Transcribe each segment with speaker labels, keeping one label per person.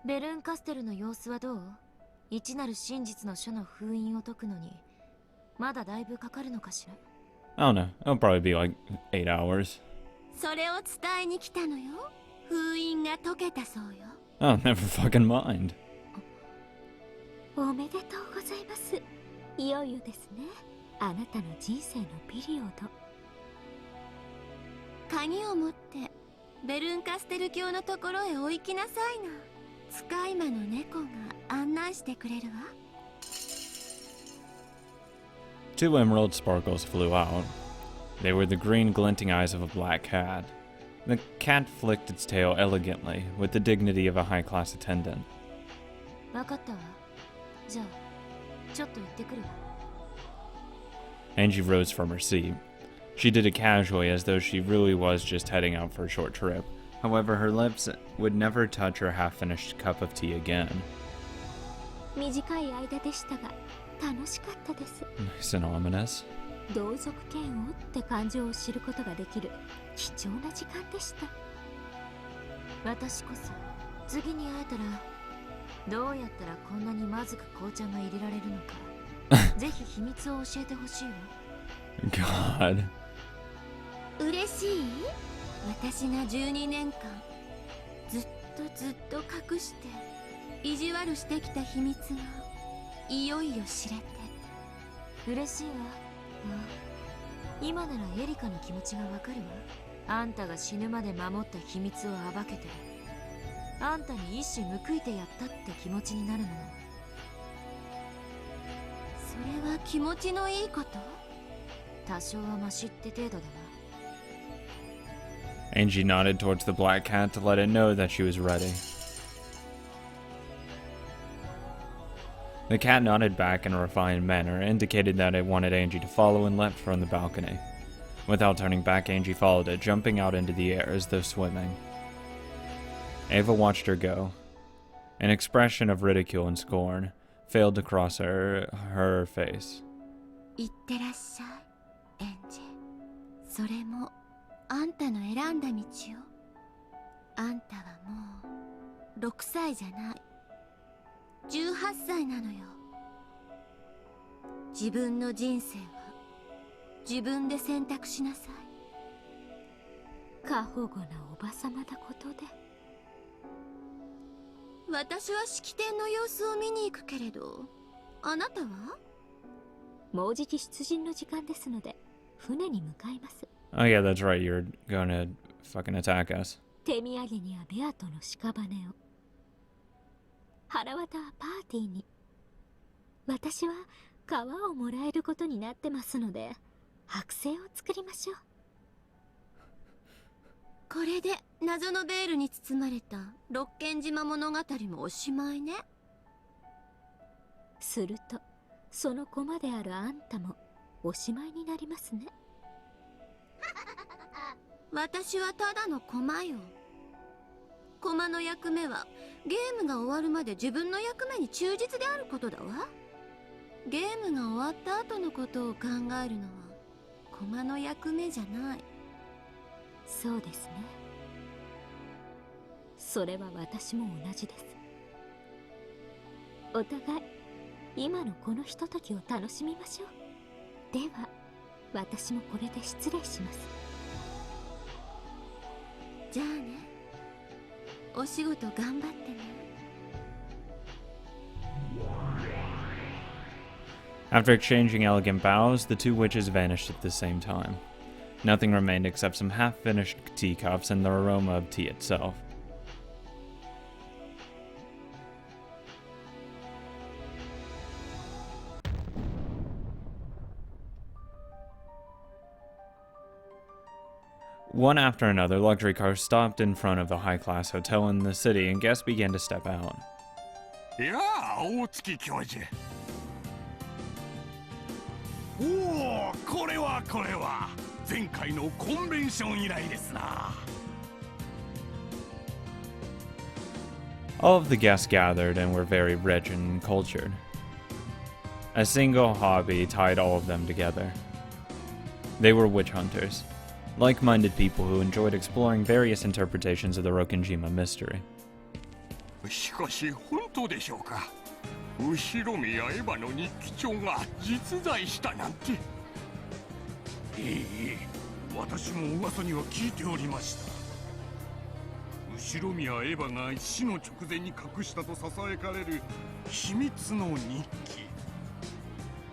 Speaker 1: ベルンカステルの様子はどう？一なる真実の書の封印を解くのにまだだいぶかかるのかしら。
Speaker 2: I don't know. It'll probably be like 8 hours.
Speaker 3: それを伝えに来たのよ。封印が解けたそうよ。
Speaker 2: Oh, never fucking mind.
Speaker 4: おめでとうございます。いよいよですね。あなたの人生のピリオド。
Speaker 3: 鍵を持ってベルンカステル教のところへお行きなさいな。使い魔の猫が案内してくれるわ。
Speaker 2: Two emerald sparkles flew out. They were the green glinting eyes of a black cat. The cat flicked its tail elegantly, with the dignity of a high-class attendant.
Speaker 1: わかったわ。じゃあちょっと行ってくるわ。
Speaker 2: Angie rose from her seat. She did it casually, as though she really was just heading out for a short trip. However, her lips would never touch her half-finished cup of tea again.
Speaker 4: 短い間でしたが楽しかったです。
Speaker 2: Nice and ominous.
Speaker 4: 同族嫌悪って感情を知ることができる貴重な時間でした。
Speaker 1: 私こそ次に会えたらどうやったらこんなにまずく紅茶が入れられるのかぜひ秘密を教えてほしいわ。
Speaker 2: God.
Speaker 3: 嬉しい？私が12年間ずっと隠して意地悪してきた秘密がいよいよ知れて
Speaker 1: 嬉しいわ。今ならエリカの気持ちがわかるわ。あんたが死ぬまで守った秘密を暴けてあんたに一矢報いてやったって気持ちになるもの。
Speaker 3: それは気持ちのいいこと？
Speaker 1: 多少はマシって程度だわ。
Speaker 2: Angie nodded towards the black cat to let it know that she was ready. The cat nodded back in a refined manner, indicated that it wanted Angie to follow, and leapt from the balcony. Without turning back, Angie followed it, jumping out into the air as though swimming. Ava watched her go. An expression of ridicule and scorn failed to cross her face.
Speaker 3: いってらっしゃい、エンジェ。それもあんたの選んだ道よ。あんたはもう6歳じゃない。18歳なのよ。自分の人生は自分で選択しなさい。
Speaker 4: 過保護なおばさまだことで。
Speaker 3: 私は式典の様子を見に行くけれど、あなたは？
Speaker 4: もうじき出陣の時間ですので、船に向かいます。
Speaker 2: Oh yeah, that's right, you're gonna fucking attack us.
Speaker 4: 手土産にはベアとの屍を。腹渡はパーティーに。私は皮をもらえることになってますので、剥製を作りましょう。
Speaker 3: これで謎のベールに包まれた六軒島物語もおしまいね。
Speaker 4: するとその駒であるあんたもおしまいになりますね。
Speaker 3: 私はただの駒よ。駒の役目はゲームが終わるまで自分の役目に忠実であることだわ。ゲームが終わった後のことを考えるのは駒の役目じゃない。
Speaker 4: そうですね。それは私も同じです。お互い今のこのひとときを楽しみましょう。では私もこれで失礼します。
Speaker 3: じゃあね、お仕事頑張ってね。
Speaker 2: After exchanging elegant bows, the two witches vanished at the same time. Nothing remained except some half-finished teacups and the aroma of tea itself. One after another, luxury cars stopped in front of a high-class hotel in the city, and guests began to step out.
Speaker 5: いやあ、大月教授。おお、これは前回のコンベンション以来ですな。
Speaker 2: All of the guests gathered and were very rich and cultured. A single hobby tied all of them together. They were witch hunters, like-minded people who enjoyed exploring various interpretations of the Rokenjima mystery.
Speaker 5: しかし本当でしょうか。後ろ宮エヴァの日記帳が実在したなんて。私も噂には聞いておりました。後宮エヴァが死の直前に隠したとささやかれる秘密の日記。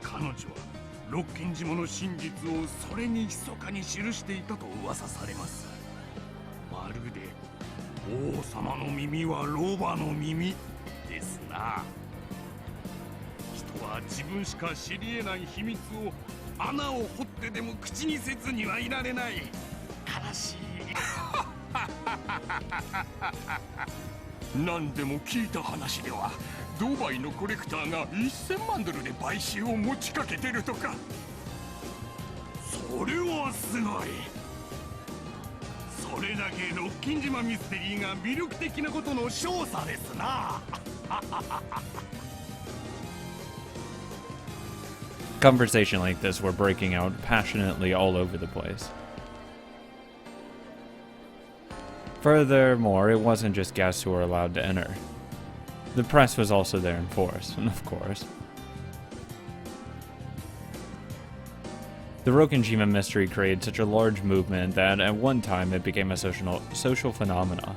Speaker 5: 彼女は六軒島の真実をそれに密かに記していたと噂されます。まるで王様の耳はロバの耳ですな。人は自分しか知り得ない秘密を穴を掘ってでも口にせずにはいられない。悲しい。何でも聞いた話ではドバイのコレクターが1000万ドルで買収を持ちかけてるとか。それはすごい。それだけロッキン島ミステリーが魅力的なことの証左ですな。
Speaker 2: Conversation like this were breaking out passionately all over the place. Furthermore, it wasn't just guests who were allowed to enter. The press was also there in force, of course. The Rokenjima mystery created such a large movement that at one time it became a social phenomena.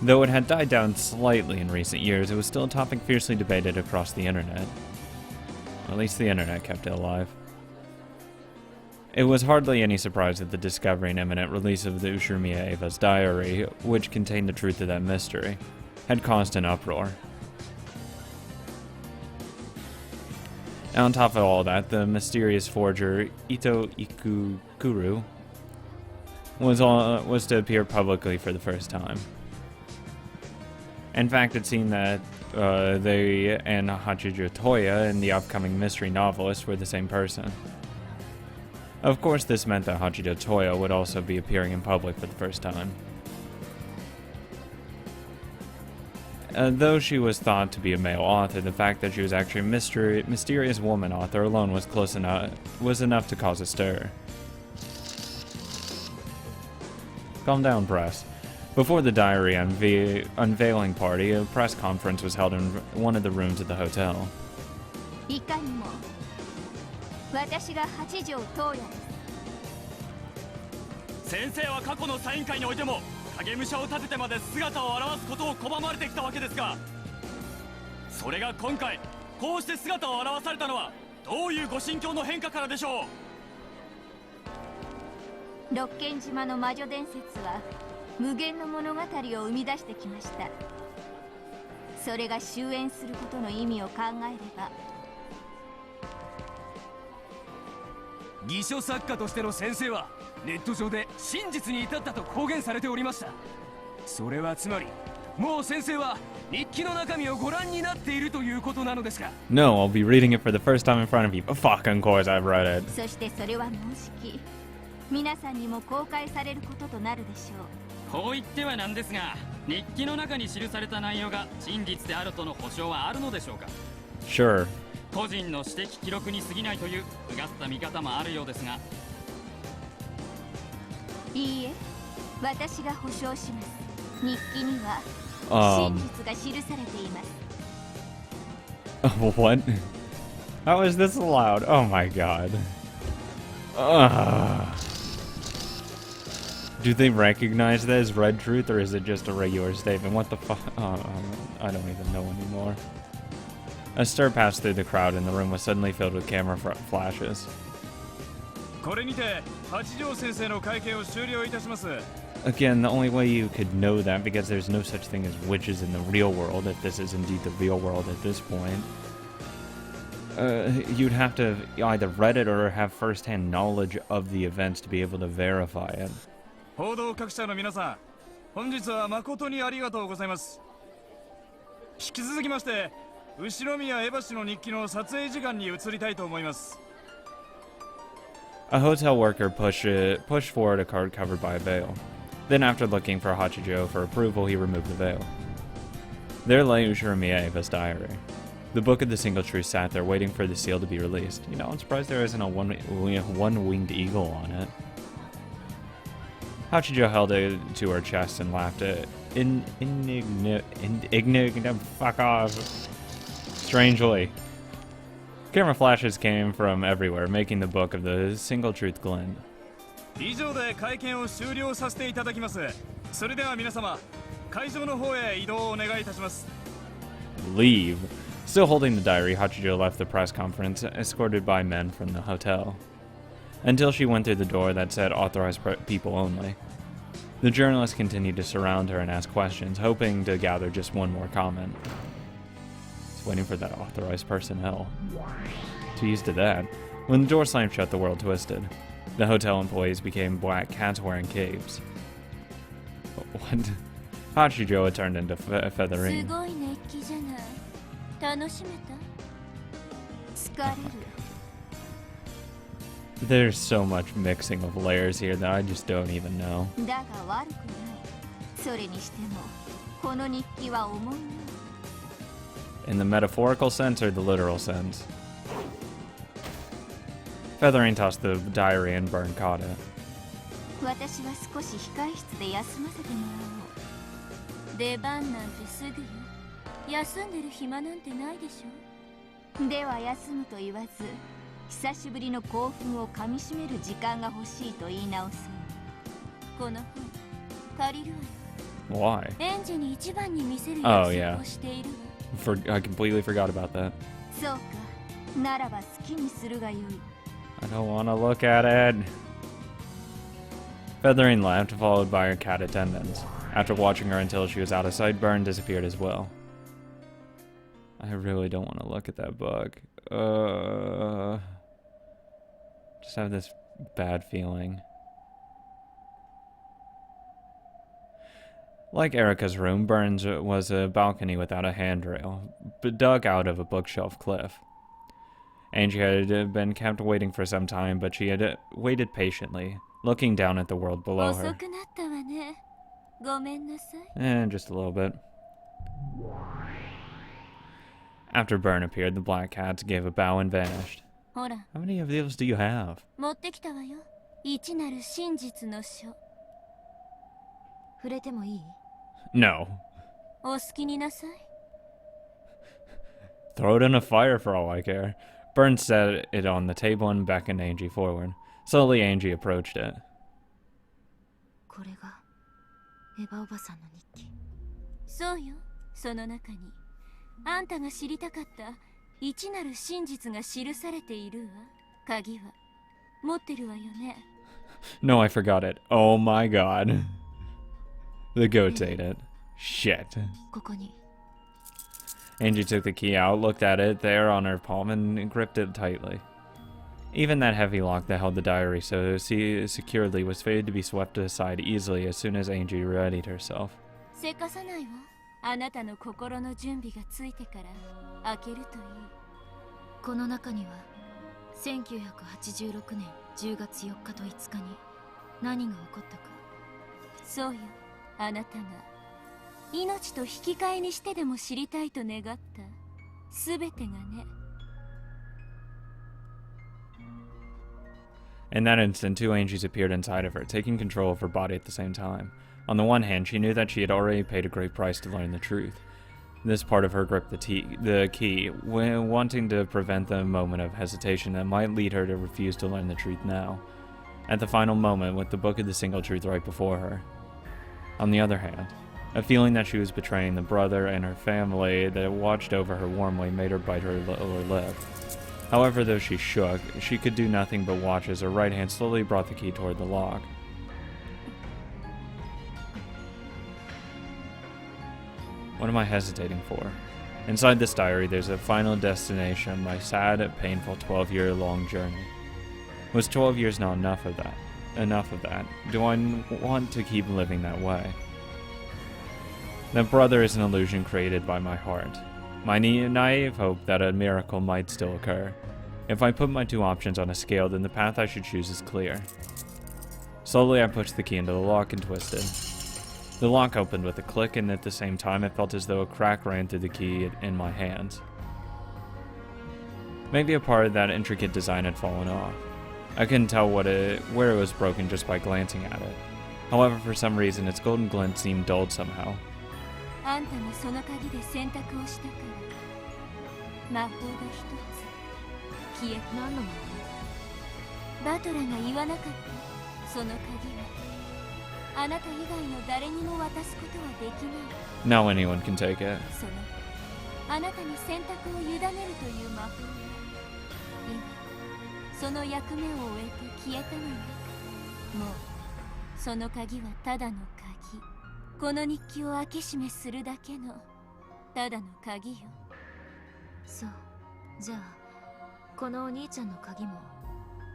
Speaker 2: Though it had died down slightly in recent years, it was still a topic fiercely debated across the internet. At least the internet kept it alive. It was hardly any surprise that the discovery and imminent release of the Ushirimiya Eva's diary, which contained the truth of that mystery, had caused an uproar. On top of all that, the mysterious forger Ito Ikukuru was to appear publicly for the first time. In fact, it seemed that they and Hachijo Toya and the upcoming mystery novelist were the same person. Of course, this meant that Hachijo Toya would also be appearing in public for the first time. Though she was thought to be a male author, the fact that she was actually a mysterious woman author alone was enough to cause a stir. Calm down, press. Before the diary unveiling party, a press conference was held in one of the rooms of the hotel.
Speaker 3: いかにも私が八条東也です。
Speaker 6: 先生は過去のサイン会においても影武者を立ててまで姿を現すことを拒まれてきたわけですが、それが今回こうして姿を現されたのはどういうご心境の変化からでしょ
Speaker 3: う。六軒島の魔女伝説は無限の物語を生み出してきました。それが終焉することの意味を考えれば、
Speaker 6: 偽書作家としての先生はネット上で真実に至ったと公言されておりました。それはつまりもう先生は日記の中身をご覧になっているということなのですか？
Speaker 2: No, I'll be reading it for the first time in front of you. Fucking course I've read it.
Speaker 3: そしてそれはもうじき皆さんにも公開されることとなるでしょう。
Speaker 7: こう言ってはなんですが、日記の中に記された内容が真実であるとの保証はあるのでしょうか？
Speaker 2: Sure.
Speaker 7: 個人の私的記録に過ぎないといううがった見方もあるようですが。
Speaker 3: いいえ、私が保証します。日記には真実が記されています。
Speaker 2: What? How is this allowed? Oh my god. Do they recognize that as red truth, or is it just a regular statement? What the fuck? I don't even know anymore. A stir passed through the crowd, and the room was suddenly filled with camera flashes.
Speaker 6: これにて八条先生の会見を終了いたします。
Speaker 2: Again, the only way you could know that, because there's no such thing as witches in the real world, if this is indeed the real world at this point, you'd have to either read it or have first-hand knowledge of the events to be able to verify it.
Speaker 6: 報道各社の皆さん、本日は誠にありがとうございます。引き続きまして、後宮エヴァ氏の日記の撮影時間に移りたいと思います。
Speaker 2: A hotel worker pushed forward a card covered by a veil. Then, after looking for Hachijo for approval, he removed the veil. There lay Ushirimiya Eva's diary. The book of the single truth sat there, waiting for the seal to be released. You know, I'm surprised there isn't a one-winged eagle on it. Hachijo held it to her chest and laughed fuck off. Strangely. Camera flashes came from everywhere, making the book of the single truth glint.
Speaker 6: 以上で会見を終了させていただきます。それでは皆様、会場の方へ移動をお願いいたします。
Speaker 2: Leave. Still holding the diary, Hachijo left the press conference, escorted by men from the hotel, until she went through the door that said authorized people only. The journalists continued to surround her and ask questions, hoping to gather just one more comment. Just waiting for that authorized personnel. Too used to that. When the door slammed shut, the world twisted. The hotel employees became black cats wearing capes. What? Hachijo had turned into Featherine.
Speaker 3: すごい熱気じゃない。楽しめた？疲れる。
Speaker 2: There's so much mixing of layers here that I just don't even know.
Speaker 3: だが悪くない。それにしても、この日記は重いな。
Speaker 2: In the metaphorical sense or the literal sense? Feathering tossed the diary and Burn caught it.
Speaker 3: 私は少し控室で休ませてもらおう。出番なんてすぐよ。休んでる暇なんてないでしょ。では休むと言わず、久しぶりの興奮をかみしめる時間が欲しいと言い直そう。この本借りるわよ。
Speaker 2: Why?
Speaker 3: 園児に一番に見せる
Speaker 2: Oh,
Speaker 3: 約
Speaker 2: yeah.
Speaker 3: 束をしているわ。
Speaker 2: I completely forgot about that.
Speaker 3: そうか。ならば好きにするがよい。
Speaker 2: I don't want to look at it. Feathering laughed, followed by her cat attendants. After watching her until she was out of sight, Burn disappeared as well. I really don't want to look at that book. Just have this bad feeling. Like Erica's room, Burns was a balcony without a handrail, but dug out of a bookshelf cliff. Angie had been kept waiting for some time, but she had waited patiently, looking down at the world below her.
Speaker 3: 遅くなったわね。ごめんなさい。
Speaker 2: Just a little bit. After Burn appeared, the black cats gave a bow and vanished.
Speaker 3: ほら、
Speaker 2: How many of those do you have?
Speaker 3: 持ってきたわよ。一なる真実の書。
Speaker 1: 触れてもいい？
Speaker 2: No.
Speaker 3: お好きになさい。
Speaker 2: Throw it in a fire for all I care. Burn set it on the table and beckoned Angie forward. Slowly, Angie approached it.
Speaker 1: これがエヴァおばさんの日記。
Speaker 3: そうよ。その中にあんたが知りたかった一なる真実が記されているわ。鍵は持ってるわよね。
Speaker 2: No, I forgot it. Oh my god. The goats ate it. Shit.
Speaker 1: ここに。
Speaker 2: Angie took the key out, looked at it there on her palm, and gripped it tightly. Even that heavy lock that held the diary so securely was fated to be swept aside easily as soon as Angie readied herself.
Speaker 3: せかさないわ。あなたの心の準備がついてから開けるといい。
Speaker 1: この中には1986年10月4日と5日に何が起こったか。
Speaker 3: そうよ。あなたが命と引き換えにしてでも知りたいと願ったすべてがね。
Speaker 2: In that instant, two Angies appeared inside of her, taking control of her body at the same time. On the one hand, she knew that she had already paid a great price to learn the truth. This part of her gripped the key, wanting to prevent the moment of hesitation that might lead her to refuse to learn the truth now, at the final moment with the book of the single truth right before her. On the other hand, a feeling that she was betraying the brother and her family that watched over her warmly made her bite her lower lip. However, though she shook, she could do nothing but watch as her right hand slowly brought the key toward the lock. What am I hesitating for? Inside this diary, there's a final destination of my sad, painful 12-year-long journey. Was 12 years not enough of that? Do I want to keep living that way? That brother is an illusion created by my heart. My naive hope that a miracle might still occur. If I put my two options on a scale, then the path I should choose is clear. Slowly, I pushed the key into the lock and twisted. The lock opened with a click, and at the same time, it felt as though a crack ran through the key in my hands. Maybe a part of that intricate design had fallen off. I couldn't tell where it was broken just by glancing at it. However, for some reason, its golden glint seemed dulled somehow.
Speaker 3: あんたもその鍵で選択をしたから魔法が一つ消えた。
Speaker 1: 何の魔
Speaker 3: バトラが言わなかったその鍵はあなた以外の誰にも渡すことはできない。
Speaker 2: Now anyone can take it.
Speaker 3: そのあなたに選択を委ねるという魔法は今その役目を終えて消えたのよ。もうその鍵はただの鍵。この日記を開け閉めするだけのただの鍵よ。
Speaker 1: そう。じゃあこのお兄ちゃんの鍵も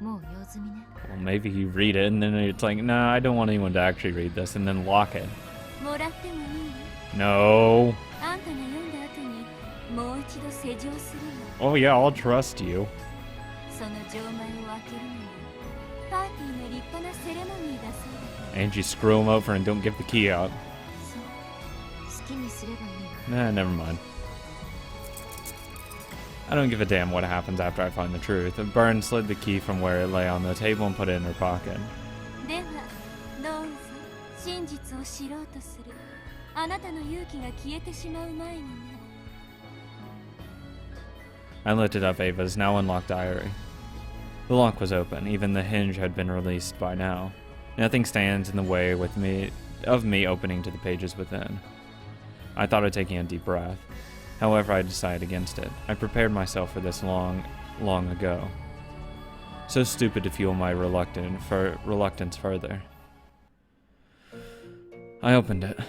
Speaker 1: もう用済みね。
Speaker 2: Well, maybe you read it and then it's like, nah, I don't want anyone to actually read this, and then lock it.
Speaker 3: もらってもいい
Speaker 2: No.
Speaker 3: あんたが読んだ後にもう一度施錠するの。
Speaker 2: Oh yeah, I'll trust you.
Speaker 3: その錠前を開けるのにパーティーの立派なセレモニーだそうだから。
Speaker 2: And you screw him over and don't give the key out.
Speaker 1: そう。好きにすればいいの。
Speaker 2: Nah, never mind. I don't give a damn what happens after I find the truth. Byrne slid the key from where it lay on the table and put it in her pocket.
Speaker 3: ではどうぞ真実を知ろうとするあなたの勇気が消えてしまう前にね。
Speaker 2: I lifted up Ava's now unlocked diary. The lock was open. Even the hinge had been released by now. Nothing stands in the way of me opening to the pages within. I thought of taking a deep breath. However, I decided against it. I prepared myself for this long ago. So stupid to fuel my reluctance further. I opened it.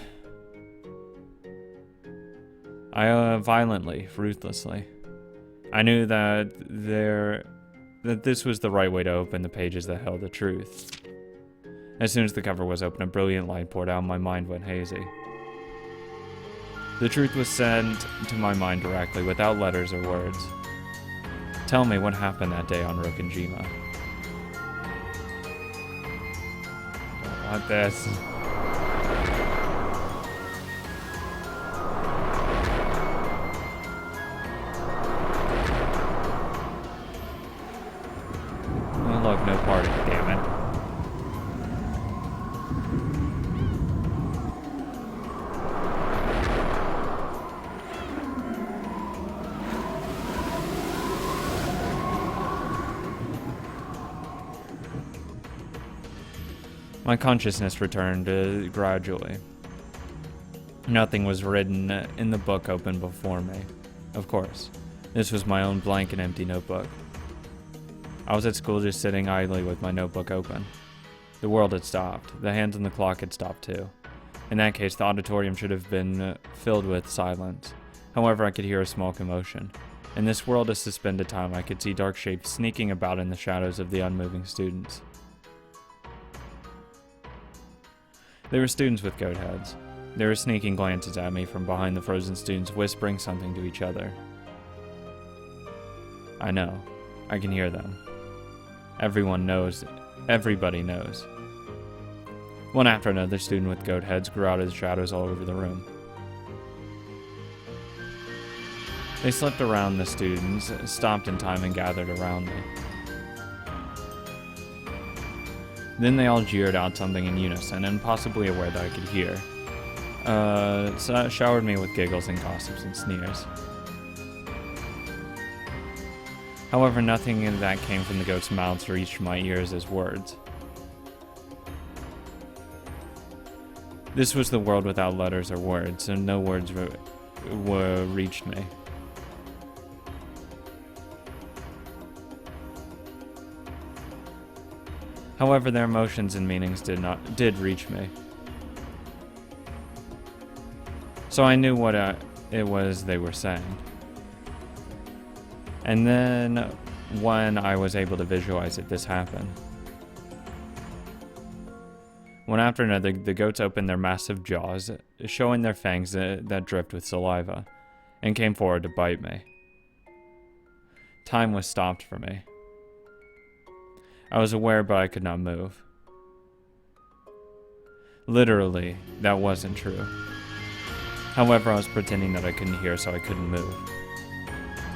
Speaker 2: Violently, ruthlessly. I knew that this was the right way to open the pages that held the truth. As soon as the cover was open, a brilliant light poured out and my mind went hazy. The truth was sent to my mind directly, without letters or words. Tell me what happened that day on Rokinjima. Don't want this. Oh look, no party, damn it. My consciousness returned gradually. Nothing was written in the book open before me. Of course, this was my own blank and empty notebook. I was at school just sitting idly with my notebook open. The world had stopped. The hands on the clock had stopped too. In that case, the auditorium should have been filled with silence. However, I could hear a small commotion. In this world of suspended time, I could see dark shapes sneaking about in the shadows of the unmoving students. They were students with goat heads. They were sneaking glances at me from behind the frozen students, whispering something to each other. I know. I can hear them. Everyone knows. Everybody knows. One after another, student with goat heads grew out of the shadows all over the room. They slipped around the students, stopped in time, and gathered around me. Then they all jeered out something in unison, and possibly aware that I could hear, showered me with giggles and gossips and sneers. However, nothing in that came from the goats' mouths reached my ears as words. This was the world without letters or words, and no words reached me. However, their emotions and meanings did reach me. So I knew what it was they were saying. And then, when I was able to visualize it, this happened. One after another, the goats opened their massive jaws, showing their fangs that dripped with saliva, and came forward to bite me. Time was stopped for me. I was aware, but I could not move. Literally, that wasn't true. However, I was pretending that I couldn't hear, so I couldn't move.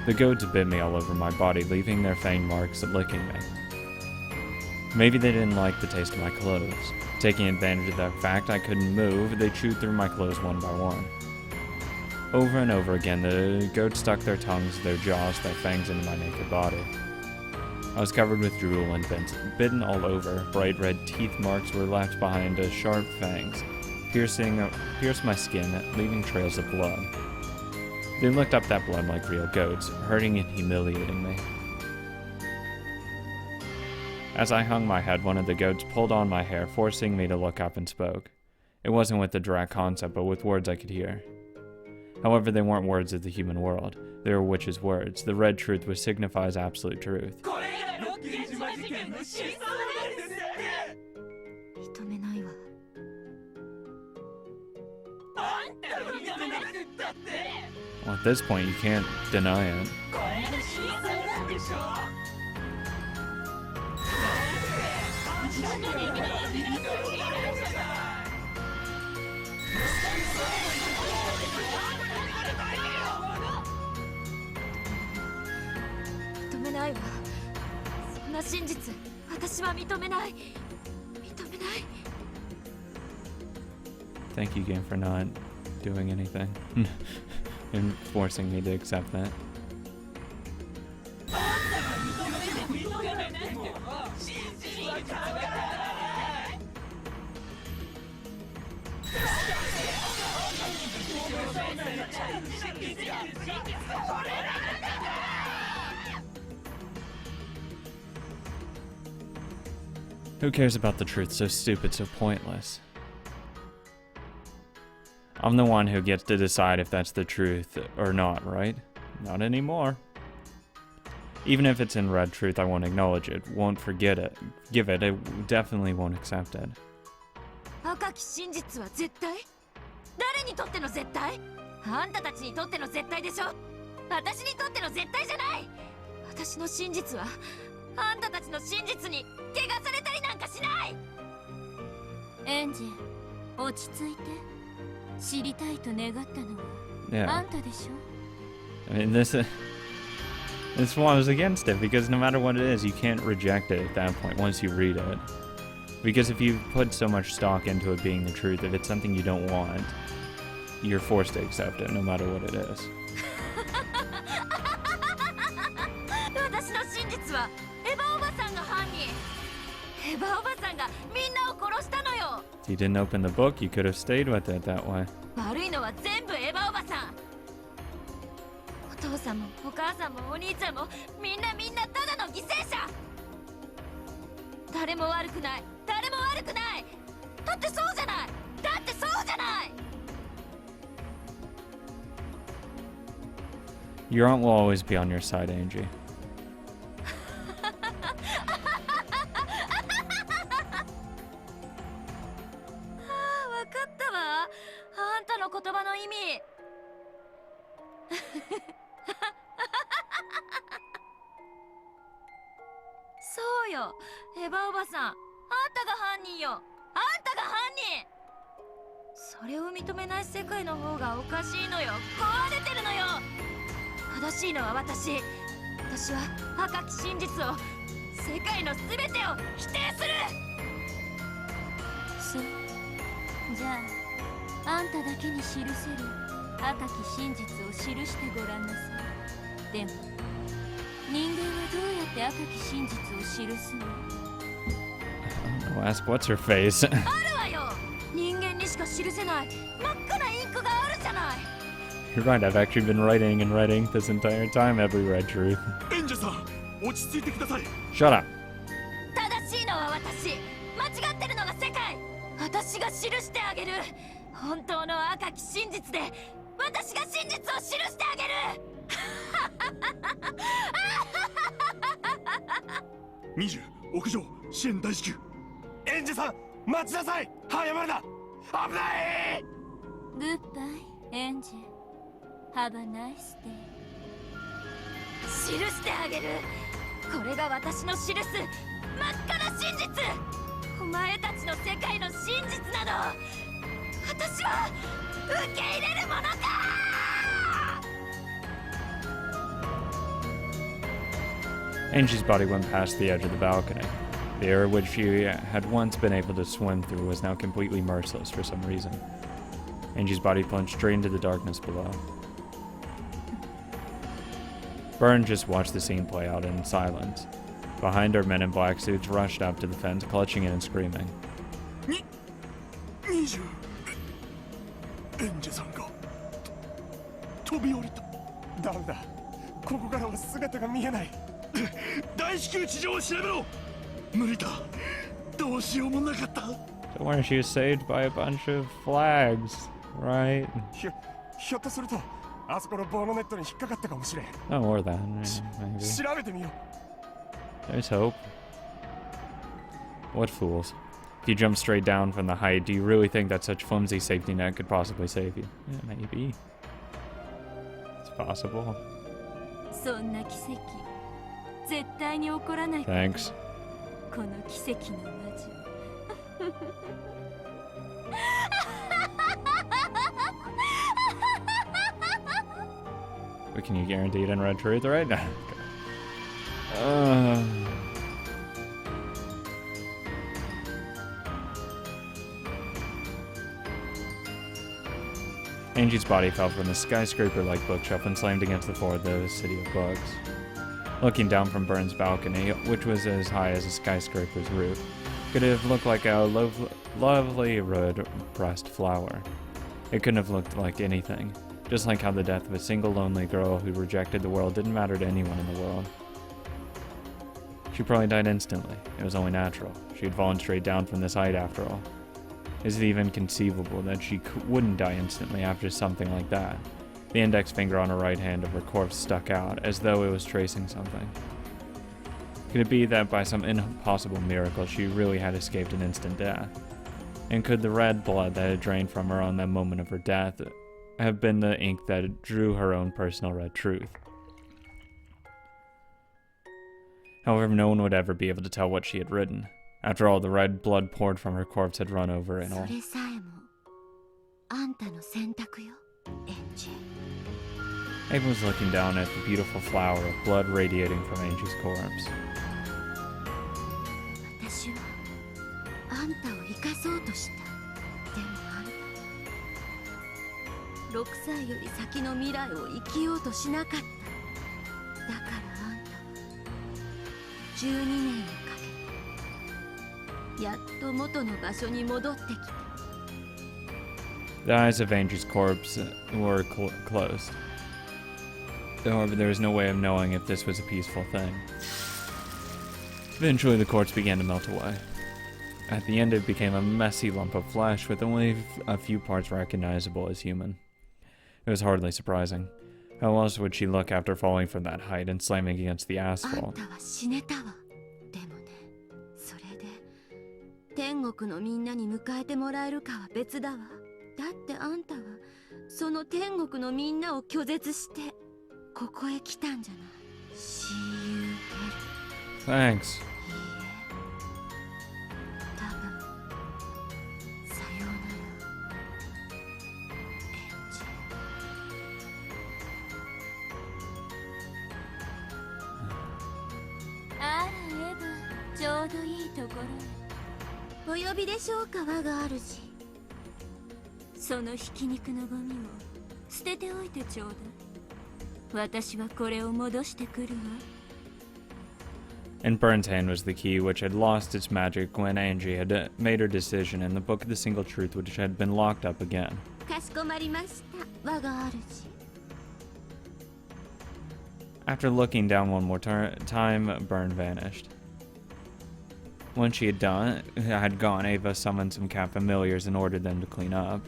Speaker 2: The goats bit me all over my body, leaving their fang marks licking me. Maybe they didn't like the taste of my clothes. Taking advantage of that fact I couldn't move, they chewed through my clothes one by one. Over and over again, the goats stuck their tongues, their jaws, their fangs into my naked body. I was covered with drool and bitten all over. Bright red teeth marks were left behind as sharp fangs, pierced my skin, leaving trails of blood. They licked up that blood like real goats, hurting and humiliating me. As I hung my head, one of the goats pulled on my hair, forcing me to look up and spoke. It wasn't with the direct concept, but with words I could hear. However, they weren't words of the human world. They were witches' words, the red truth which signifies absolute truth.
Speaker 1: 認めないわ。
Speaker 2: Well, at this point, you can't deny it. Thank you, game, for not doing anything and forcing me to accept that. Who cares about the truth? So stupid, so pointless. I'm the one who gets to decide if that's the truth or not, right? Not anymore. Even if it's in red truth, I won't acknowledge it, won't forget it, give it, I definitely won't accept it.
Speaker 1: 赤き真実は絶対？誰にとっての絶対？あんたたちにとっての絶対でしょ？私にとっての絶対じゃない！私の真実はあんたたちの真実に怪我されたりなんかしない！
Speaker 3: エンジ、落ち着いて。知りたいと願ったのは
Speaker 2: Yeah.
Speaker 3: あんたでしょ？
Speaker 2: I mean, this was against it, because no matter what it is, you can't reject it at that point once you read it. Because if you put so much stock into it being the truth, if it's something you don't want, you're forced to accept it, no matter what it is.
Speaker 1: 私の真実はエヴァおばさんが犯人。エヴァおばさんがみんなを殺したのよ。
Speaker 2: If you didn't open the book, you could have stayed with it that way.
Speaker 1: 悪いのは全部エヴァおばさん。お父さんもお母さんもお兄ちゃんもみんなただの犠牲者。誰も悪くない。誰も悪くない。だってそうじゃない。だってそうじゃない。
Speaker 2: Your aunt will always be on your side, Angie.
Speaker 1: わかったわ。あんたの言葉の意味。そうよ、エヴァおばさん。あんたが犯人よ。あんたが犯人。それを認めない世界の方がおかしいのよ。壊れてるのよ。正しいのは私。私は赤き真実を、世界の全てを否定する。
Speaker 3: そう。じゃあ、あんただけに記せる赤き真実を記してごらんなさい。でも、人間はどうやって赤き真実を記すの？
Speaker 2: I'll ask what's her face.
Speaker 1: あるわよ。人間にしか記せない真っ赤なインクがあるじゃない。
Speaker 2: You're right, I've actually been writing and writing this entire time every red truth.
Speaker 5: エンジェさん、落ち着いてください。
Speaker 2: Shut up.
Speaker 1: 正しいのは私。間違ってるのが世界。私が記してあげる。本当の赤き真実で私が真実を記してあげる。
Speaker 5: 20屋上支援大至急。エンジェさん、待ちなさい。早まるな。危ない。
Speaker 3: グッバイ、エンジェ。Have a nice day。
Speaker 1: 記してあげる。これが私の記す真っ赤な真実。お前たちの世界の真実など私は受け入れるものか。
Speaker 2: Angie's body went past the edge of the balcony. The air which she had once been able to swim through was now completely merciless for some reason. Angie's body plunged straight into the darkness below. Byrne just watched the scene play out in silence. Behind her, men in black suits rushed up to the fence, clutching it and screaming.
Speaker 5: 20演者さんが飛び降りた。ダメだ、ここからは姿が見えない。大至急地上を調べろ。無理だ、どうしようもなかった。
Speaker 2: Don't worry, she was saved by a bunch of flags, right?
Speaker 5: ひょっとするとあそこの棒のネットに引っかかったかもしれん。
Speaker 2: Oh, or that, maybe.
Speaker 5: 調べてみよう。
Speaker 2: There's hope. What fools. If you jump straight down from the height, do you really think that such flimsy safety net could possibly save you? Yeah, maybe. It's possible.
Speaker 1: そんな奇跡絶対に起こらないこと。
Speaker 2: Thanks.
Speaker 1: この奇跡の魔女。
Speaker 2: But can you guarantee it in Red Truth, right? Angie's body fell from the skyscraper-like bookshelf and slammed against the floor of the City of Bugs. Looking down from Byrne's balcony, which was as high as a skyscraper's roof, could have looked like a lovely red-pressed flower. It couldn't have looked like anything, just like how the death of a single lonely girl who rejected the world didn't matter to anyone in the world. She probably died instantly. It was only natural. She had fallen straight down from this height after all. Is it even conceivable that she wouldn't die instantly after something like that? The index finger on her right hand of her corpse stuck out, as though it was tracing something. Could it be that by some impossible miracle she really had escaped an instant death? And could the red blood that had drained from her on that moment of her death have been the ink that drew her own personal red truth? However, no one would ever be able to tell what she had written. After all, the red blood poured from her corpse had run over it all.
Speaker 3: それさえもあんたの選択よ、エンジェ。
Speaker 2: Ava was looking down at the beautiful flower of blood radiating from Angie's corpse.
Speaker 3: 私はあんたを生かそうとした。でもあんた6歳より先の未来を生きようとしなかった。だからあんたは12年をかけてやっと元の場所に戻ってきた。
Speaker 2: The eyes of Angie's corpse were closed. However, there was no way of knowing if this was a peaceful thing. Eventually, the corpse began to melt away. At the end, it became a messy lump of flesh with only a few parts recognizable as human. It was hardly surprising. How else would she look after falling from that height and slamming against the
Speaker 3: あん
Speaker 2: asphalt?
Speaker 3: たは死ねたわ。でもね、それで天国のみんなに迎えてもらえるかは別だわ。だってあんたはその天国のみんなを拒絶してここへ来たんじゃない。See you later.
Speaker 2: Thanks.
Speaker 3: いいえ、多分さようなら、エンジェ。
Speaker 1: あらエヴァ、ちょうどいいところへ。
Speaker 3: お呼びでしょうか、我が主。
Speaker 1: そのひき肉のゴミを捨てておいてちょうだい。私はこれを戻してくるわ。
Speaker 2: In Byrne's hand was the key which had lost its magic when Angie had made her decision in the Book of the Single Truth, which had been locked up again.
Speaker 3: かしこまりました、我が主。
Speaker 2: After looking down one more time, Byrne vanished. When she had gone, Ava summoned some cat familiars and ordered them to clean up.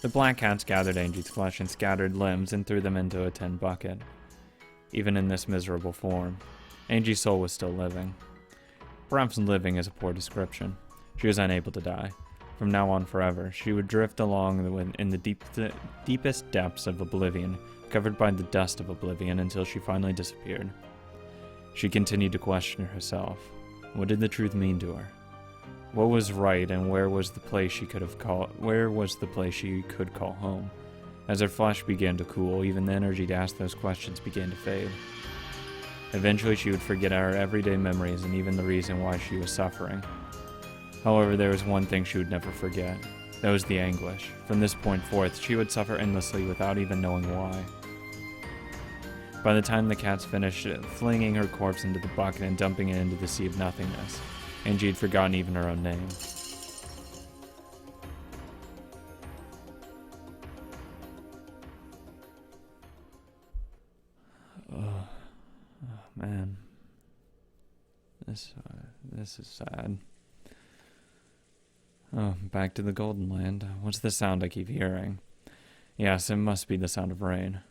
Speaker 2: The black cats gathered Angie's flesh and scattered limbs and threw them into a tin bucket. Even in this miserable form, Angie's soul was still living. Perhaps living is a poor description. She was unable to die. From now on forever, she would drift along in the deepest depths of oblivion, covered by the dust of oblivion until she finally disappeared. She continued to question herself. What did the truth mean to her? What was right, and where was the place she could call home? As her flesh began to cool, even the energy to ask those questions began to fade. Eventually, she would forget her everyday memories and even the reason why she was suffering. However, there was one thing she would never forget. That was the anguish. From this point forth, she would suffer endlessly without even knowing why. By the time the cats finished flinging her corpse into the bucket and dumping it into the sea of nothingness, Angie had forgotten even her own name. Oh man. This is sad. Oh, back to the Golden Land. What's the sound I keep hearing? Yes, it must be the sound of rain.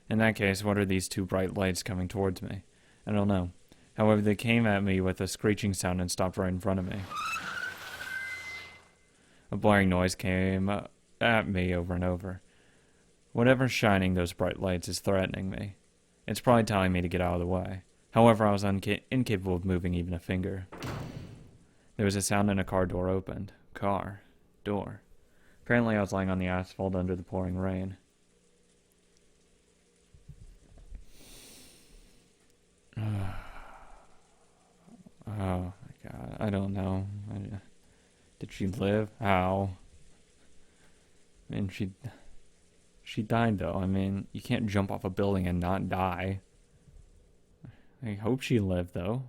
Speaker 2: In that case, what are these two bright lights coming towards me? I don't know. However, they came at me with a screeching sound and stopped right in front of me. A blaring noise came at me over and over. Whatever's shining those bright lights is threatening me. It's probably telling me to get out of the way. However, I was incapable of moving even a finger. There was a sound and a car door opened. Car. Door. Apparently I was lying on the asphalt under the pouring rain. Oh my god, I don't know. Did she live? How? I mean, she died though. I mean, you can't jump off a building and not die. I hope she lived though.